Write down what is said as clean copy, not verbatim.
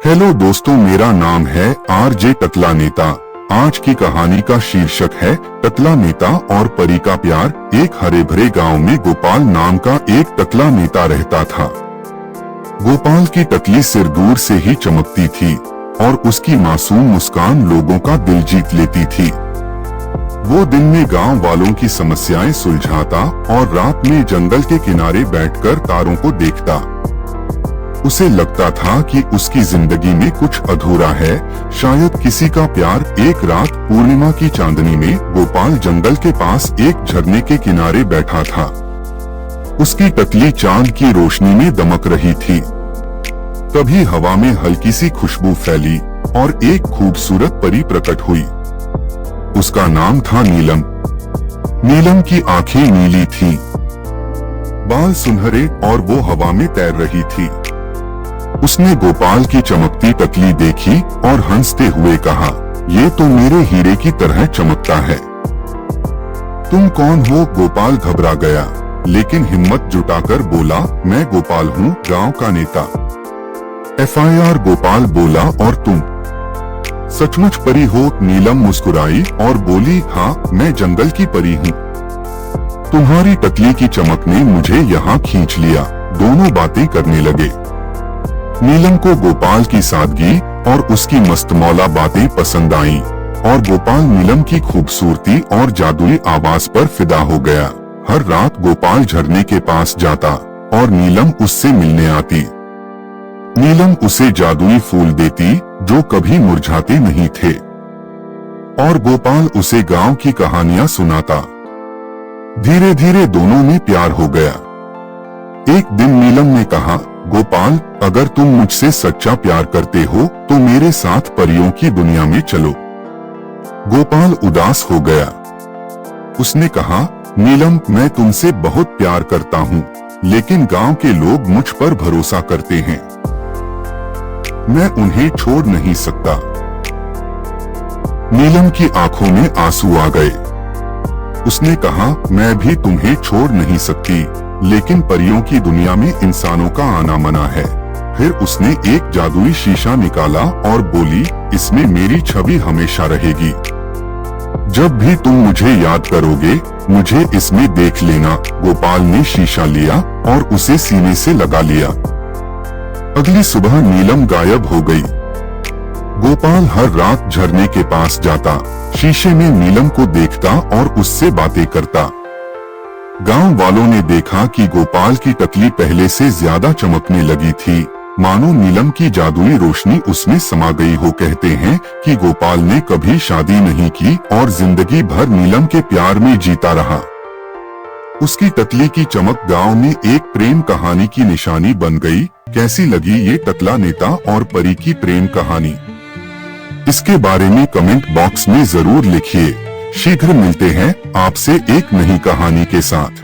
Hello दोस्तों, मेरा नाम है आरजे टकला नेता। आज की कहानी का शीर्षक है टकला नेता और परी का प्यार। एक हरे भरे गांव में गोपाल नाम का एक टकला नेता रहता था। गोपाल की टकली सिर दूर से ही चमकती थी और उसकी मासूम मुस्कान लोगों का दिल जीत लेती थी। वो दिन में गांव वालों की समस्याएं सुलझाता और रात में जंगल के किनारे बैठकर तारों को देखता। उसे लगता था कि उसकी जिंदगी में कुछ अधूरा है, शायद किसी का प्यार। एक रात पूर्णिमा की चांदनी में गोपाल जंगल के पास एक झरने के किनारे बैठा था। उसकी टकली चांद की रोशनी में दमक रही थी। तभी हवा में हल्की सी खुशबू फैली और एक खूबसूरत परी प्रकट हुई। उसका नाम था नीलम। नीलम की आंखें नीली थीं, बाल सुनहरे और वो हवा में तैर रही थी। उसने गोपाल की चमकती टकली देखी और हंसते हुए कहा, ये तो मेरे हीरे की तरह चमकता है। तुम कौन हो? गोपाल घबरा गया, लेकिन हिम्मत जुटाकर बोला, मैं गोपाल हूँ, गांव का नेता। FIR गोपाल बोला, और तुम सचमुच परी हो? नीलम मुस्कुराई और बोली, हाँ, मैं जंगल की परी हूँ। तुम्हारी टकली की चमक ने मुझे यहाँ खींच लिया। दोनों बातें करने लगे। नीलम को गोपाल की सादगी और उसकी मस्तमौला बातें पसंद आईं और गोपाल नीलम की खूबसूरती और जादुई आवाज पर फिदा हो गया। हर रात गोपाल झरने के पास जाता और नीलम उससे मिलने आती। नीलम उसे जादुई फूल देती जो कभी मुरझाते नहीं थे और गोपाल उसे गांव की कहानियां सुनाता। धीरे धीरे दोनों में प्यार हो गया। एक दिन नीलम ने कहा, गोपाल, अगर तुम मुझसे सच्चा प्यार करते हो तो मेरे साथ परियों की दुनिया में चलो। गोपाल उदास हो गया। उसने कहा, नीलम, मैं तुमसे बहुत प्यार करता हूँ, लेकिन गांव के लोग मुझ पर भरोसा करते हैं। मैं उन्हें छोड़ नहीं सकता। नीलम की आंखों में आंसू आ गए। उसने कहा, मैं भी तुम्हें छोड़ नहीं सकती, लेकिन परियों की दुनिया में इंसानों का आना मना है। फिर उसने एक जादुई शीशा निकाला और बोली, इसमें मेरी छवि हमेशा रहेगी। जब भी तुम मुझे याद करोगे, मुझे इसमें देख लेना। गोपाल ने शीशा लिया और उसे सीने से लगा लिया। अगली सुबह नीलम गायब हो गई। गोपाल हर रात झरने के पास जाता, शीशे में नीलम को देखता और उससे बातें करता। गांव वालों ने देखा कि गोपाल की टकली पहले से ज्यादा चमकने लगी थी, मानो नीलम की जादुई रोशनी उसमें समा गई हो। कहते हैं कि गोपाल ने कभी शादी नहीं की और जिंदगी भर नीलम के प्यार में जीता रहा। उसकी टकली की चमक गांव में एक प्रेम कहानी की निशानी बन गई। कैसी लगी ये टकला नेता और परी की प्रेम कहानी? इसके बारे में कमेंट बॉक्स में जरूर लिखिए। शीघ्र मिलते हैं आपसे एक नई कहानी के साथ।